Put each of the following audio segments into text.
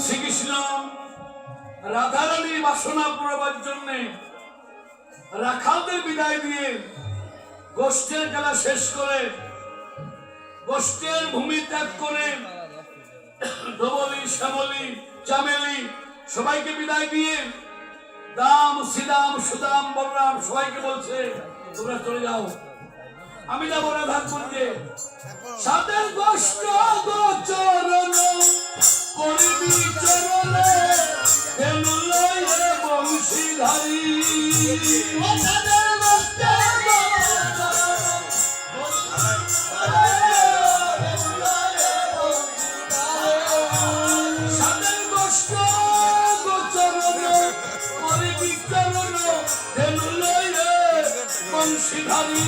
শ্রীকৃষ্ণ রাধারানীর বাসনা পুরাবার জন্য রাখালদের বিদায় দিয়ে গোষ্ঠের খেলা শেষ করে গোষ্ঠের ভূমি ত্যাগ করে ধবলি শ্যামলি চামেলি সবাইকে বিদায় দিয়ে দাম শ্রীদাম সুদাম বলরাম সবাইকে বলছে তোমরা চলে যাও, আমি যাবো রাধার মধ্যে। সাদের গোষ্ঠ গোচরণ করিবি চরণে বংশীধারী বংশীধারী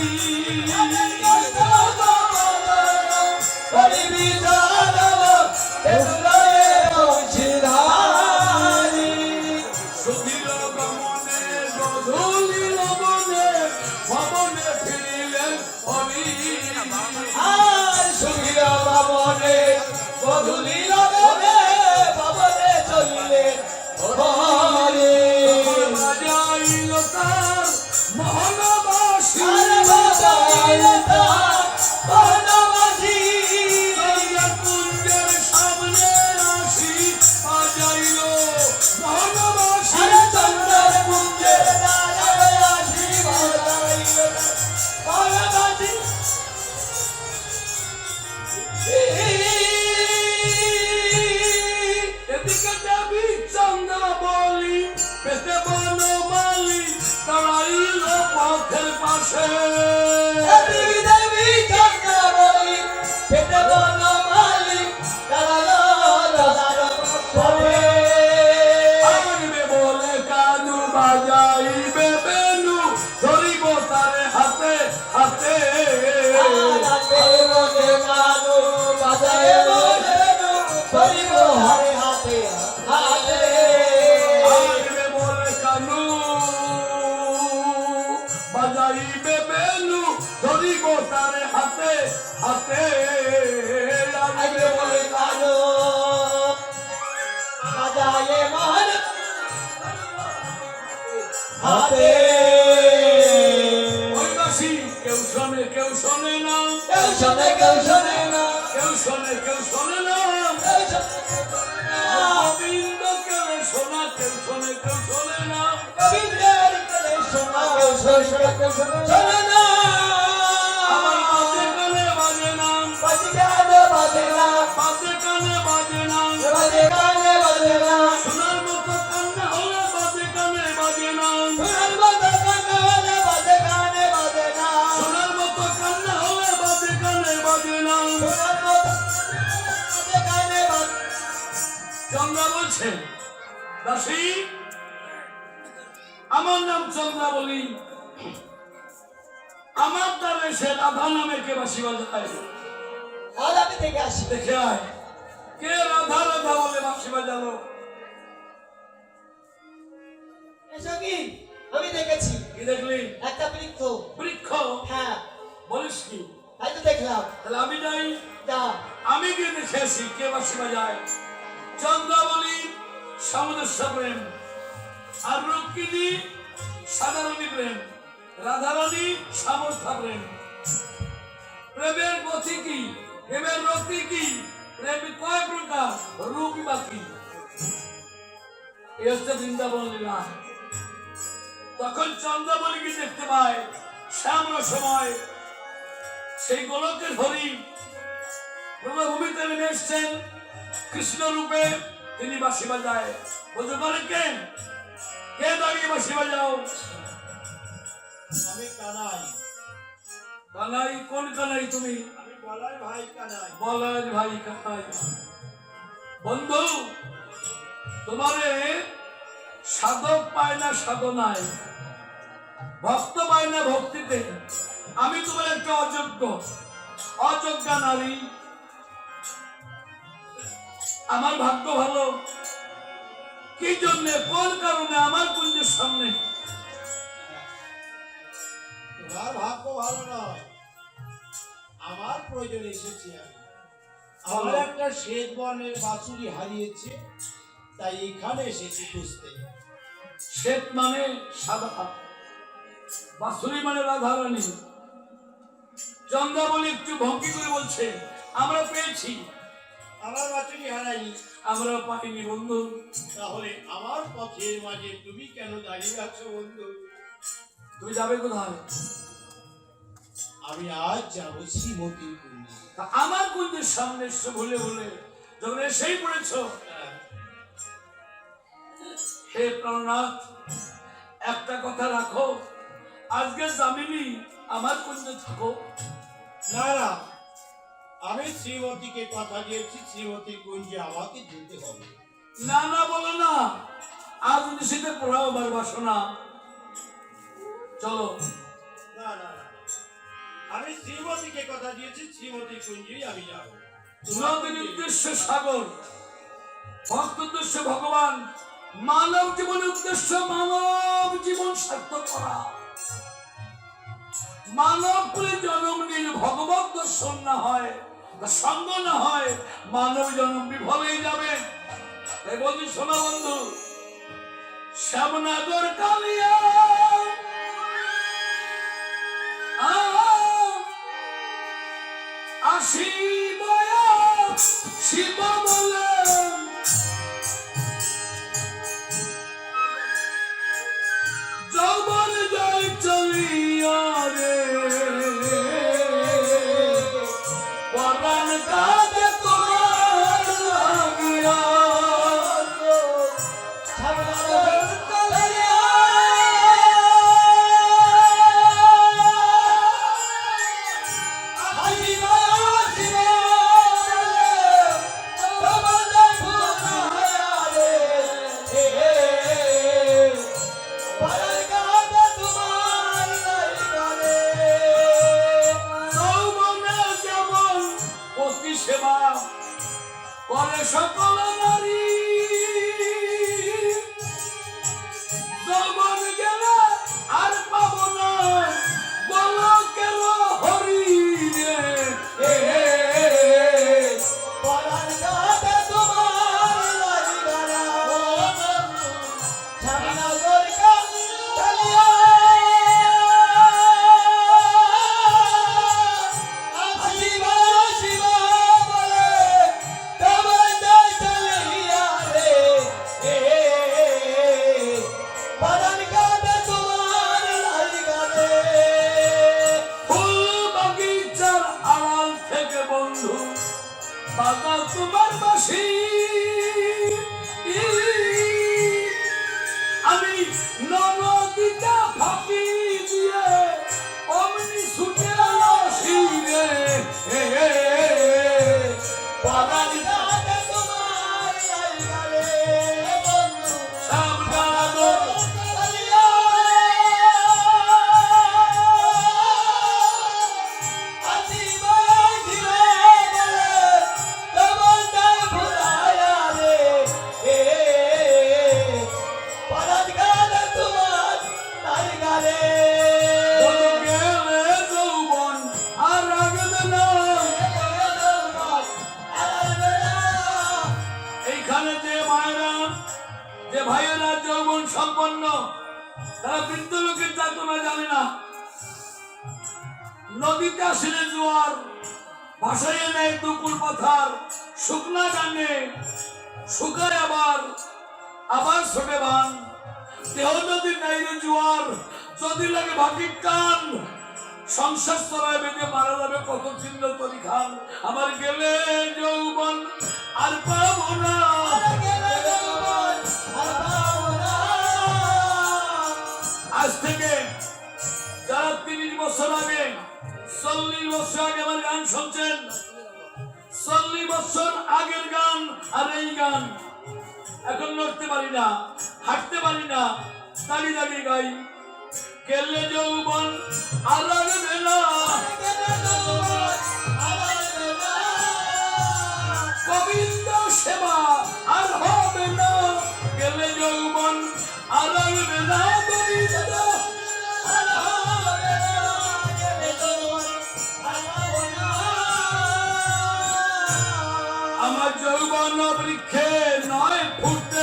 সুধীর গমনে গধূলি লবণে ভবনে ফিরিলেন হরি। সুধীর গমনে গধূলি লবণে ভবনে চলিলেন হরি। বাজাইল তার মহলবাসী কুঞ্জের সামনে আসি বাজাইল মহলবাসী চন্দ্রের কুঞ্জে আসি বাজাইল এদিকে দেবী চন্দ্রাবলী পেতে বনমালী দাঁড়াইল পথের পাশে। দেবী চন্দ্রাবলী পেতে বনমালী আসবে বলে কানু বাজাইবে বেনু ধরিব তারে হাতে হাতে। আসবে বলে কানু বাজাইবে বেনু ধরিব তারে হাতে হাতে। আসবে বলে হাতে ওইবাসী কেউ শোনে কেউ শোনে না, কেউ শোনে কেউ শোনে না, কেউ শোনে কেউ শোনে না। কেউ শোনে গোবিন্দ কেউ শোনা কেউ শোনে কেউ শোনে না। গোবিন্দের গলে শোনা কেউ শোনে কেউ শোনে না। আমার বাজে কানে বাজে না, বাজে গানে বাজে না, বাজে কানে বাজে না। বাজে গানে বাজে না, শোনার মতো কান্না হলে বাজে কানে বাজে না। শোনার মতো গানে হলে বাজে গানে বাজে না, শোনার মতো কান্না হলে বাজে কানে বাজে না। শোনার মতো বাজে গানে বাজে। চন্দ্রা বলছে দাসী আমার নাম চন্দ্রাবলী, আমার দ্বারে সে রাধা নামে কে বাঁশি বাজায় আজ আমি থেকে আসি। দেখে আয় কে রাধা রাধা বলে বাঁশি বাজালো। এসো কি আমি দেখেছি কি দেখলি? একটা বৃক্ষ। বৃক্ষ? হ্যাঁ বলিস কি? তাই তো দেখলাম। তাহলে আমি যাই, যা আমি গিয়ে দেখে আসি কে বাঁশি বাজায়। চন্দ্রাবলী সামুদ্র প্রেম আর রুক্মিণী সাধারণী প্রেম, রাধারানী সামর্থ্য প্রেম। প্রেমের গতি কি, প্রেমের রতি কি, প্রেম কয় প্রকার, রূপ বাকি। এই হচ্ছে বৃন্দাবন লীলা। তখন চন্দ্রাবলীকে দেখতে পায় শ্যামল সময় সেই গোলকের হরি প্রভূমিতে নেমে এসছেন কৃষ্ণ রূপে। তিনি বাঁশি বাজায়। বলতে পারে কে কে দাঁড়িয়ে বাঁশি বাজাও? আমি কানাই। কানাই? কোন কানাই তুমি? আমি বলাই ভাই কানাই। বলাই ভাই কানাই। বন্ধু তোমারে সাধক পায় না সাধনায়, ভক্ত পায় না ভক্তিতে। আমি তোমার একটা অযোগ্যা নারী। আমার ভাগ্য ভালো কি জন্য, কোন কারণে আমার কুঞ্জের সামনে? তোমার ভাগ্য ভালো নয়, আমার প্রয়োজনে এসেছি আমি। আমার একটা শ্বেত বর্ণের বাছুরি হারিয়েছে, তাই এখানে এসেছি খুঁজতে। শ্বেত মানে সাদা, বাসুরি মানে রাধারানী। চন্দ্রাবলী একটু ভঙ্গি করে বলছে আমরা পেয়েছি। আমার বাছুরি হারাইনি। আমরা পাইনি বন্ধু। তাহলে আমার পথের মাঝে তুমি কেন দাঁড়িয়ে আছো বন্ধু? তুমি যাবে কোথায়? আমি আজ যাব শ্রীমতীর কুঞ্জে। তা আমার কুঞ্জের সামনে এসে ভুলে ভুলে যখন এসেই পড়েছ, হে প্রাণনাথ একটা কথা রাখো, আজকে যামিনী আমার কুঞ্জে থাকো। না না, আমি শ্রীমতীকে কথা দিয়েছি শ্রীমতীর কুঞ্জে আমাকে যেতে হবে। না না বলো না, আজ নিশীতে পড়াও আমার বাসনা। চলো। না না না, আমি শ্রীমতীকে কথা দিয়েছি শ্রীমতীর কুঞ্জেই আমি যাব। নদীর উদ্দেশ্য সাগর, ভক্ত উদ্দেশ্য ভগবান, মানব জীবনের উদ্দেশ্য মানব জীবন সার্থক করা। মানব কুলে জন্ম নিয়ে ভগবত দর্শন না হয়, সঙ্গ না হয়, মানব জন্ম বিফল হয়ে যাবে। তাই বলছি শোনা বন্ধু, শ্যামনগর কালিয়া শিব শিব বলে যৌবন জয় চলিয়া রে, পরাণ কাঁদে তোমার লাগিয়া। সেবা করে সকল নারী, যৌবন গেলে আর পাব না বলো কেন হরি রে। বাজাও তোমার বাঁশি, আমি নদীটা ফাঁকি দিয়ে অমনি ছুটে আসি রে। যে ভাইয়েরা যৌবন সম্পন্ন তারা বৃদ্ধ লোকের যাতনা জানে না। নদীতে আসলে জোয়ার ভাসাইয়ে নেয় দুকুল পাথার, শুকনা গানে শুকায় আবার ছোটে বান। দেহ নদী নাইরে জোয়ার, যদি লাগে ভাটির টান, সংসার চড়ায় বেঁধে মারা যাবে কত চিহ্ন তরি খান। আমার গেলে যৌবন আর পাবো না, আজ থেকে যারা 30 বছর আগে 40 বছর আগে আমার গান শুনছেন, 40 বছর আগের গান আর এই গান এখন নড়তে পারি না, হাঁটতে পারি না, দাঁড়িয়ে দাঁড়িয়ে গাই। গেলে যৌবন আর লাগবে না, গোবিন্দ সেবা আর হবে না। গেলে যৌবন আর লাগবে না, গোবিন্দ আমার যৌবন বৃক্ষে নয় ফুটতে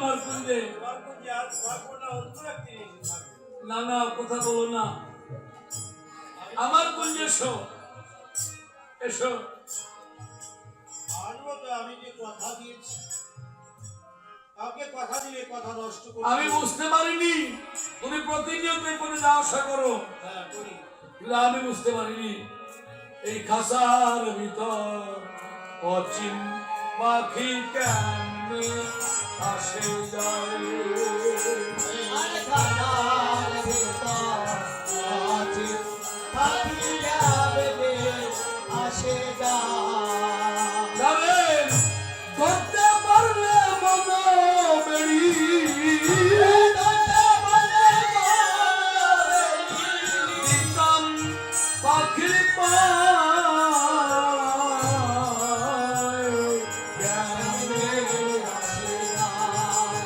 আমার কুঞ্জে। তোমার কুঞ্জে আর থাকবো না, অন্য একদিন এসে থাকবো। না না, কথা বলো না, আমার কুঞ্জে এসো, এসো। আসবো তো, আমি যে কথা দিয়েছি, কাউকে কথা দিলে কথা নষ্ট করো। আমি বুঝতে পারিনি তুমি প্রতিনিয়ত এখানে যাওয়া আসা করো, হ্যাঁ করি। কিন্তু আমি বুঝতে পারিনি এই খাসার ভিতর অচিন পাখি কেমনে আসে যায়। আরে খানার ভিতর আছে পাখি যাবে রে, আসে যায়। যাবেন ধরতে পারলে মনো বেড়ি, ধরতে পারলে মনে দিতাম পাখির পায় কেমনে আসে যায়।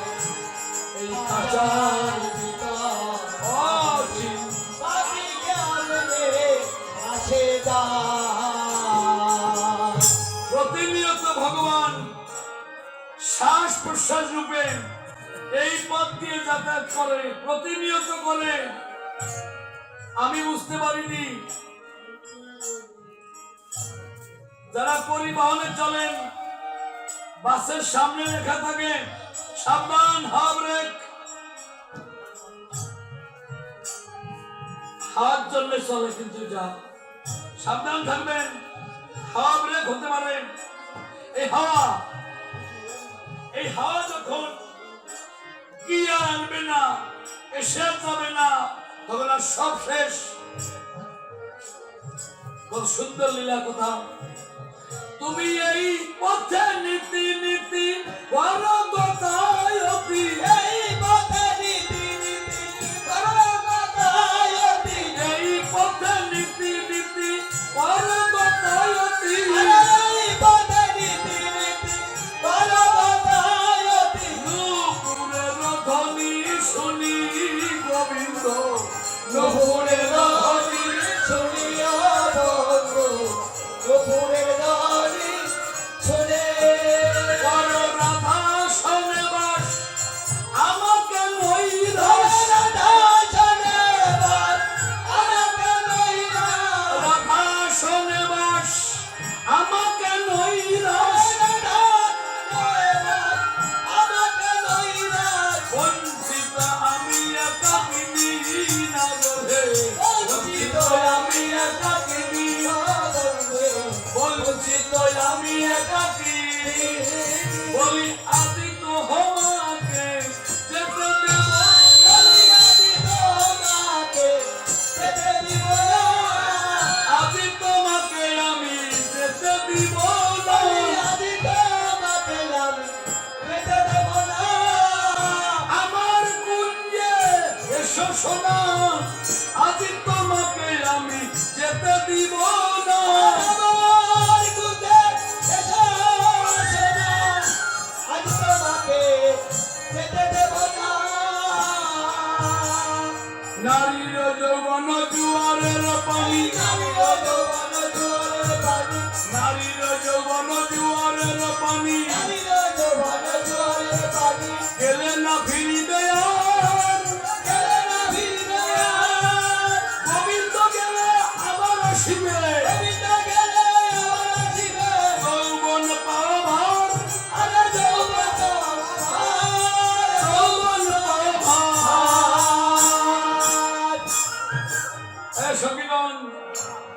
এই খাসার ভিতর অচিন। পাখি যাবে রে, আসে যায়। প্রতিনিয়ত ভগবান শ্বাস প্রশ্বাস রূপে এই পথ দিয়ে যাতায়াত করে, প্রতিনিয়ত করে। আমি বুঝতে পারিনি। যারা পরিবহনে চলেন, বাসের সামনে লেখা থাকে সাবধান, হাত ব্রেক, হাত চললে চলে, কিন্তু যা সাবধান থাকবেন, হাওয়া ব্রেক হতে পারে। এই হাওয়া যখন গিয়ে আনবে না, এসে যাবে না, তখন আর সব শেষ। কত সুন্দর লীলা কথা। তুমি এই পথে নীতি নীতি করো গতায়তি, এই পথে নীতি নীতি করো গতায়তি। এই পথে নীতি নীতি করো গতায়তি। এই পথে নীতি নীতি করো গতায়তি। নূপুরের ধ্বনি শুনি গোবিন্দ, নূপুরের ধ্বনি শুনিয়া বন্ধু, দুপুরের ধ্বনি শুনে। বড় রাধা শোনে বাস, আমাকে নৈরাশ। রাধা শোনে বাস, আমাকে নৈরাশ। রাধা শোনে বাস, আমাকে নৈরাশ। রাধা শোনে বাস, আমাকে নৈরাশ। বঞ্চিত আমি একাকিনী না রে, বঞ্চিত আমি একাকিনী, বঞ্চিত আমি একাকী। বলি আদি তো হমাকে যেতে দেব না, আদি তোমাকে আমি যেতে দিব না। আমার কুঞ্জে এসো সোনা, আদি তোমাকে আমি যেতে দিব না। নারীর যৌবন জুয়ারের পানি, নারীর যৌবন জুয়ারের পানি, গেলে না ফিরিবে আর। গোবিন্দ গেলে আবার আসিবে, যৌবন পাওয়ার, যৌবন পাওয়ার। সখীগণ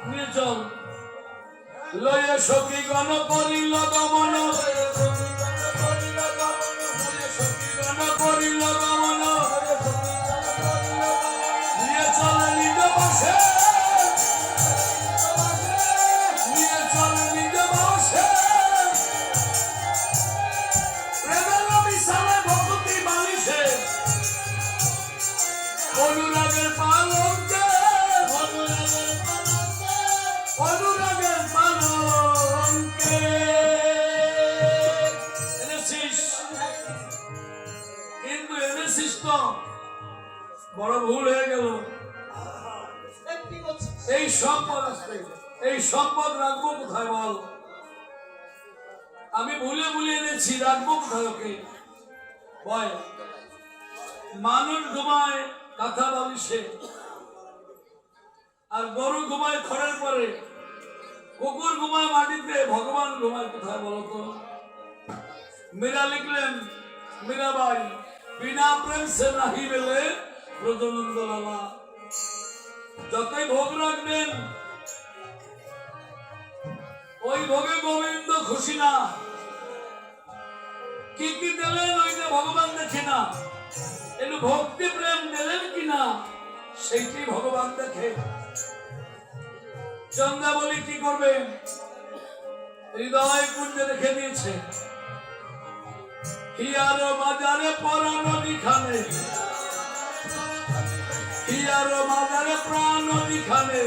নিয়ে চল, লয়ে সখীগণ করিল গমন, সখীগণ করিল গমন, নিয়ে চল নিজ বসে, নিয়ে চল নিজ বসে। প্রেমের বিশালে ভক্তি বালিশে, অনুরাগের পালঙ্কে, অনুরাগের পালঙ্কে। এনেছিস, কিন্তু এনেছিস তো বড় ভুল হয়ে গেল। এই সম্পদ আসবে, এই সম্পদ রাখবো কোথায় বল? আমি ভুলে ভুলে এনেছি, রাখবো কোথায় ওকে? কয় মানুষ ঘুমায় কাঁথা বালিশে, আর গরু ঘুমায় খড়ের পরে, কুকুর ঘুমায় মাটিতে, ভগবান ঘুমায় কোথায় বলতো? মীরা লিখলেন, মীরাবাই, বিনা প্রেম সে নাহি বেলে ব্রজনন্দ লালা। যতই ভোগ রাখবেন ওই ভোগে গোবিন্দ খুশি না। কি কি দিলেন ওইটা ভগবান দেখে না, একটু ভক্তি প্রেম দিলেন কিনা সেইটি ভগবান দেখে। চন্দ্রাবলী কি করবেন? হৃদয় কুঞ্জে রেখে দিয়েছে, হিয়ার বাজারে পরানো লিখানে, হিয়ার বাজারে প্রাণ লিখানে,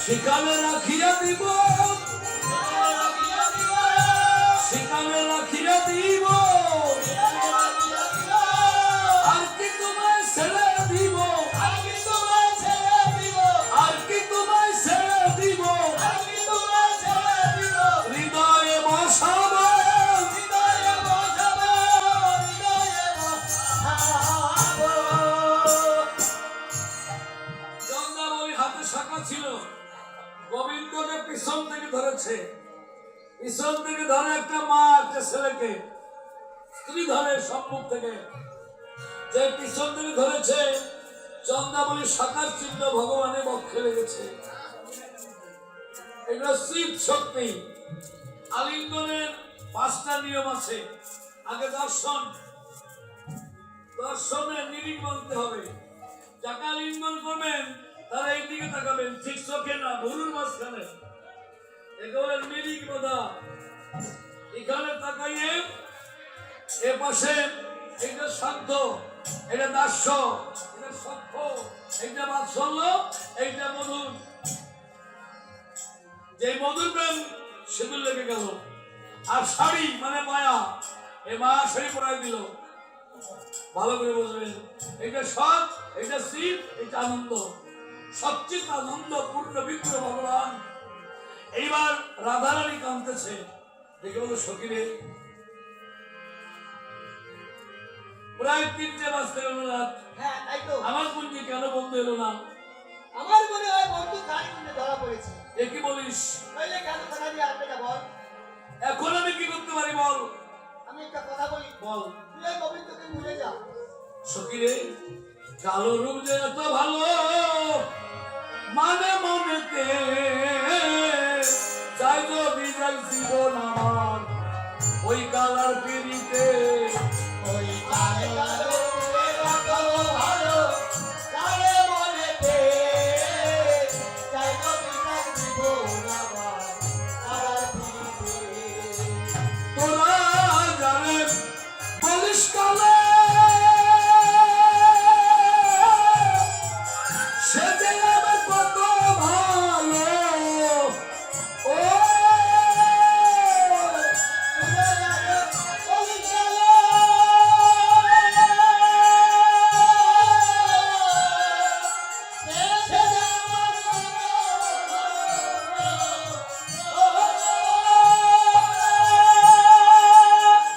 সেখানে রাখিয়া দিব, সেখানে রাখিয়া দিব, আর কি তোমায় ছেড়ে দিব, আর কি তোমায় ছেড়ে দিব, আর কি তোমায় ছেড়ে দিব, আর কি তোমায় ছেড়ে দিব, হৃদয়ে বসাবো, হৃদয়ে বসাবো, হৃদয়ে বসাবো। চন্দ্রাবলী হাতে শাখা ছিল, গোবিন্দকে পিছন থেকে ধরেছে, পিছন থেকে ধরে একটা মা একটা ছেলেকে, স্ত্রী ধরে সম্মুখ থেকে, যে পিছন থেকে ধরেছে চন্দ্রাবলী শাখার চিহ্ন ভগবানের বক্ষে লেগেছে। এগুলো শিব শক্তি। আলিঙ্গনের 5টা নিয়ম আছে। আগে দর্শন, দর্শনের নিরিখ মানতে হবে। যাকে আলিঙ্গন করবেন তারা এই দিকে তাকাবেন, ঠিক চোখে না, ভুরুর মাঝখানে, একেবারে নিরিখ বাঁধা। এখানে তাকাইয়ে এ পাশে এইটা শান্ত, এটা দাস্য, এটা সখ্য, এইটা বাৎসল্য, এইটা মধুর। যে মধুর প্রেম সিঁদুর লেগে গেল। আর শাড়ি মানে মায়া, এই মায়া শাড়ি পরাই দিল। ভালো করে বুঝবেন, এইটা সৎ, এইটা শিব, এটা আনন্দ, সবচেয়ে আনন্দ পূর্ণ বিগ্রহ ভগবান। এইবার রাধারানী কাঁদতেছে, দেখে বলো সখীরে, প্রায় 3টে বাজতে গেল রাত। হ্যাঁ তাই তো, আমার কুঞ্জি কেন বন্ধ এলো না? আমার মনে হয় বন্ধু কার মধ্যে ধরা পড়েছে। এ কি বলিস? নইলে কেন কথা দিয়ে আনবে না বল? এখন আমি কি করতে পারি বল? আমি একটা কথা বলি, বল। তুই এই গোবিন্দকে ভুলে যা। সখীরে, কালো রূপ যে এত ভালো, মানে মনেতে যাই যদি যাই জীবন আমার ওই কালার পিড়িতে, ওই কালে কালো এরা তো ভালো, কালে মনেতে চাই তো বিনাশ জীবন আমার আর ফিরবে। তোরা জানে বলিস কালে সে যে আমার কত ভালো। ও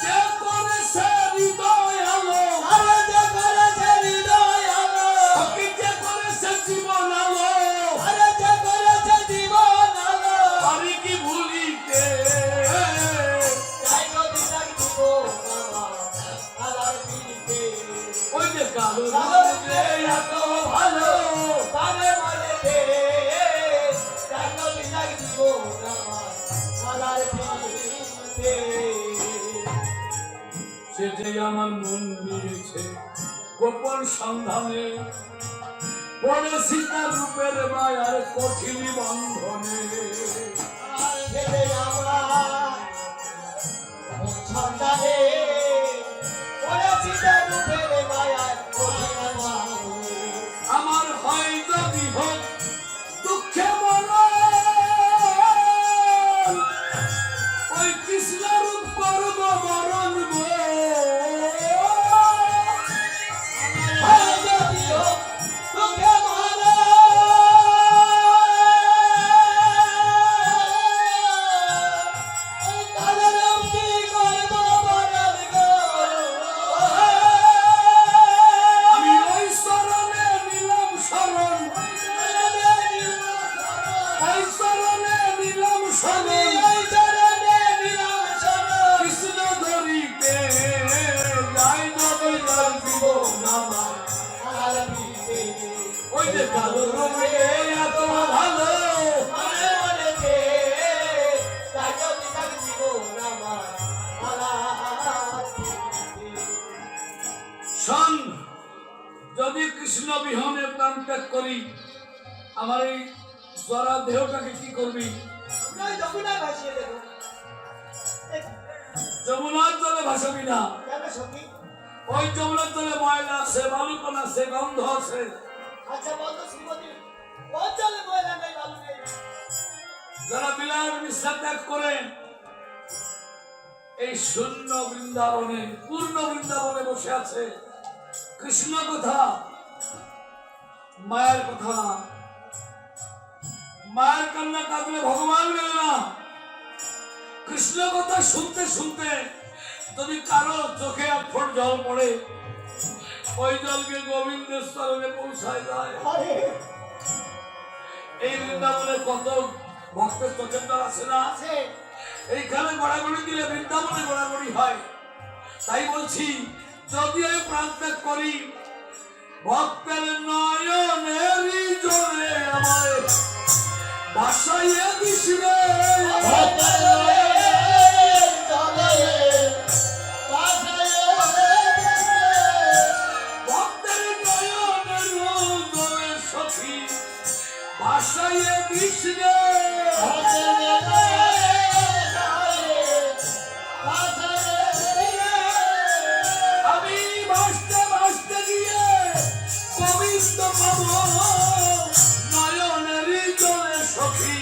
যে করেছে হৃদয় আলো, আরে যে করেছে হৃদয় আলো, সখী যে করেছে জীবন আলো, আরে যে করেছে জীবন আলো, পারি কি ভুলিতে? চাই তো বিনাশ জীবন আমার আর ফিরবে। ওই যে কালো রূপ যে এত ভালো, কালে মনেতে চাই তো বিনাশ জীবন আমার আর ফিরবে। সে যে আমার মন দিয়েছে গোপন সন্ধানে, পড়েছি তার রূপের মায়ার কঠিন বন্ধনে। আর ভেবে আমরা সন্তানে পড়েছি তার রূপের মায়ার কঠিন বন্ধনে। আমার হয় যদি হোক দুঃখে মরণ, ওই কৃষ্ণ রূপ করব বরণ গো। হয় যদিও তোকে মারা কৃষ্ণ বিহনে প্রাণ ত্যাগ করি, আমার এই জরা দেহটাকে কি করবি? আমরা ওই যমুনায় ভাসিয়ে দেবো। যমুনার জলে ভাসাবি না। কেন সখী? ওই যমুনার জলে ময়লা আছে, বালুকণ আছে, গন্ধ আছে। আচ্ছা বল তো শ্রীমতী, কোন জলে ময়লা নেই, বালু নেই? যারা বিলাস মিশ্রা ত্যাগ করে এই শূন্য বৃন্দাবনে, পূর্ণ বৃন্দাবনে বসে আছে, কৃষ্ণ কথা, মায়ের কথা না। মায়ের কান্না কাঁদলে ভগবান মেলে না। কৃষ্ণ কথা শুনতে শুনতে যদি কারো চোখে এক ফোঁটা জল পড়ে, ওই জলকে গোবিন্দের স্তরে পৌঁছায় যায়। আরে এই বৃন্দাবনে কত ভক্তের চোখের জল আছে না? আছে। এইখানে গড়াগড়ি দিলে বৃন্দাবনে গড়াগড়ি হয়। তাই বলছি, যদি আমি প্রাণ ত্যাগ করি, ভক্তের নয়নেরই জলে আমায় ভাসাইয়ে দিস রে। ভক্তের জলে ভাসাইয়ে দিস রে। ভক্তের নয়নের জলে সখী ভাসাইয়ে দিস রে। ভক্তের জলে ভাসাইয়ে দিস রে। আমি ভাসতে ভাসতে গিয়ে গোবিন্দ পাবো, নয়নেরই জলে সখী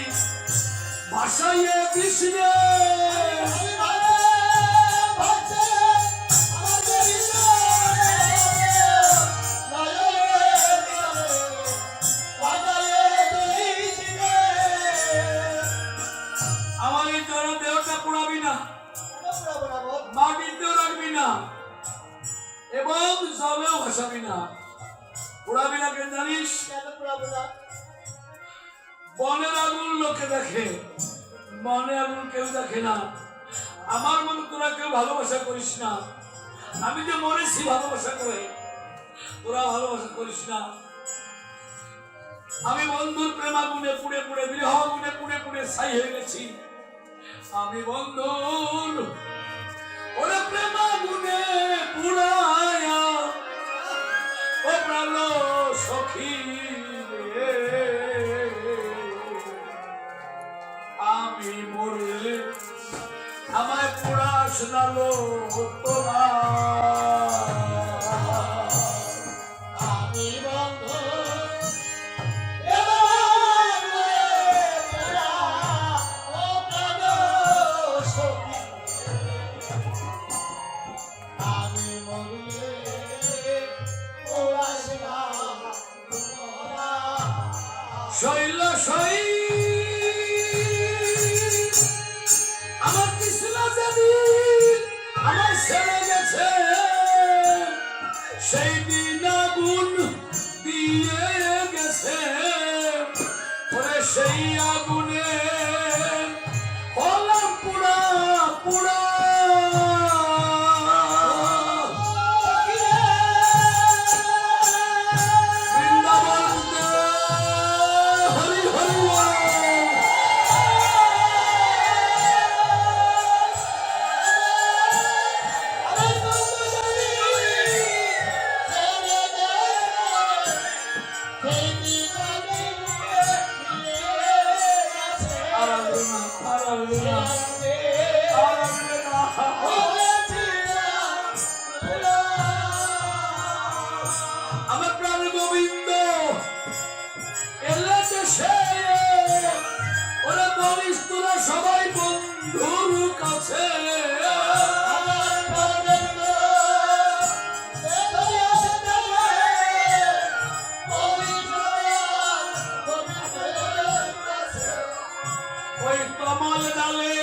ভাসাইয়ে দিস রে। আমার এই জড় দেহটা পোড়াবি না, মাটিতেও রাখবি না, এবং জলেও ভাসাবি না। পোড়াবি না কেন জানিস? বনের আগুন লোকে দেখে, মনে আগুন কেউ দেখে না। আমার মনে তোরা কেউ ভালোবাসা করিস না। আমি যে মরেছি ভালোবাসা করে, তোরা ভালোবাসা করিস না। আমি বন্ধুর প্রেমাগুনে পুড়ে পুড়ে, বিরহ আগুনে পুড়ে পুড়ে ছাই হয়ে গেছি। আমি বন্ধুর ওরে প্রেমাগুনে পুড়ায়া ও প্রাণ সখী রে, আমি মরলে আমায় পোড়াস না লো তোরা। আমি বন্ধ শৈল শৈ আমার কৃষ্ণ যেদিন আমার ছেড়ে গেছে, সেই দিন আগুন দিয়ে গেছে। ওরে সেই আগুনে হলাম পুরা পুরা। বৃন্দাবন হরি হরি আমার প্রাণ গোবিন্দ এলে দেশে, ওরা বলিস তোরা সবাই বন্ধুর কাছে। ওই কমল ডালে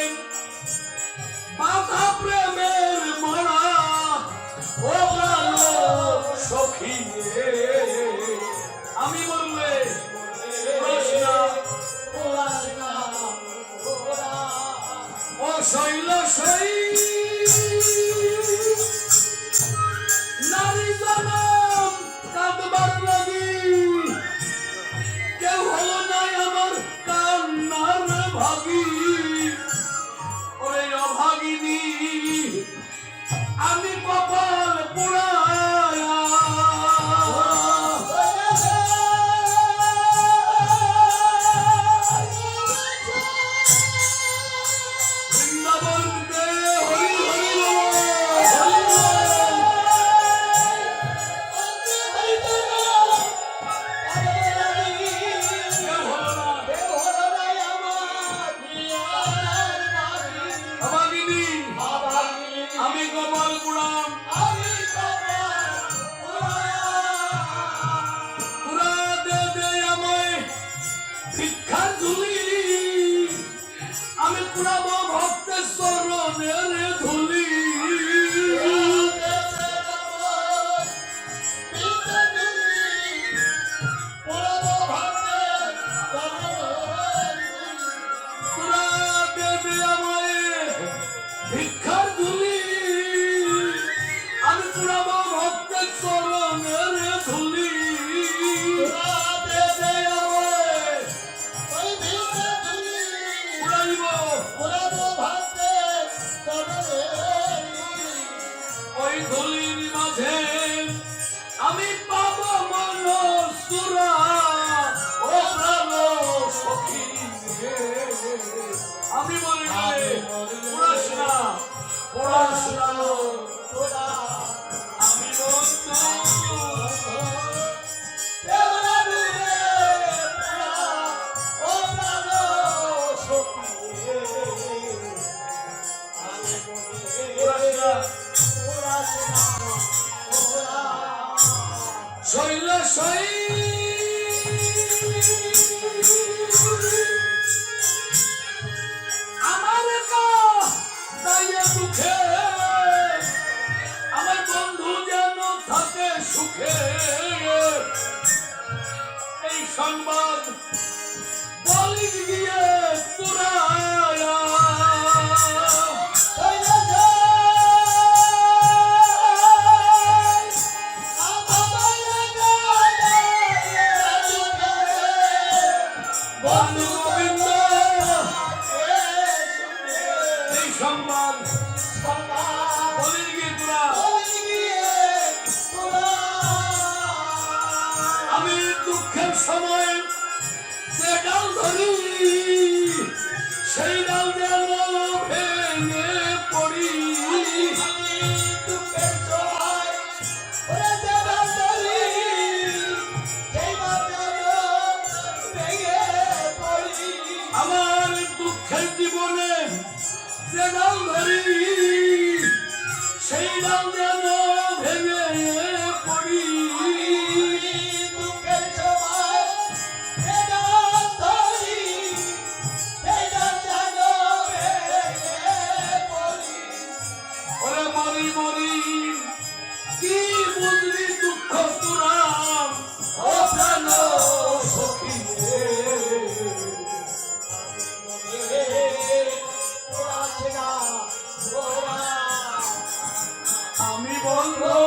বাধা প্রেমের মরা, ও প্রাণ সখী রে, আমি বললে প্রশ্ন ও শৈল শৈ নারী জনম কাঁদবার লাগি, কেউ হলো নাই আমার কান্নার ভাগী। ওরে অভাগিনী আমি কপাল পোড়ায়া ওই ধুলির মাঝে আমি পাবো মনসুরা ও প্রাণ সখী রে। আমি বলি গেলে পড়াশোনা পড়াশোনা আমি বন্ধু শৈল শৈ আমার দায়ে দুঃখে আমার বন্ধু যেন থাকে সুখে এই সংবাদ বলি গিয়ে তোরা বন্ধু গোবিন্দ এই সংবাদ বলি গিয়ে তোরা আমি দুঃখের সময় যে ডাল ধরি সেই ডাল যেন ভেঙে পড়ি আমার দুঃখের জীবনে যে ডাল ধরি সেই ডাল যেন ভেঙে পড়ি ওরে মরি মরি কি বুঝলি দুঃখ তোরা ও প্রাণ সখী রে। আমি বলবো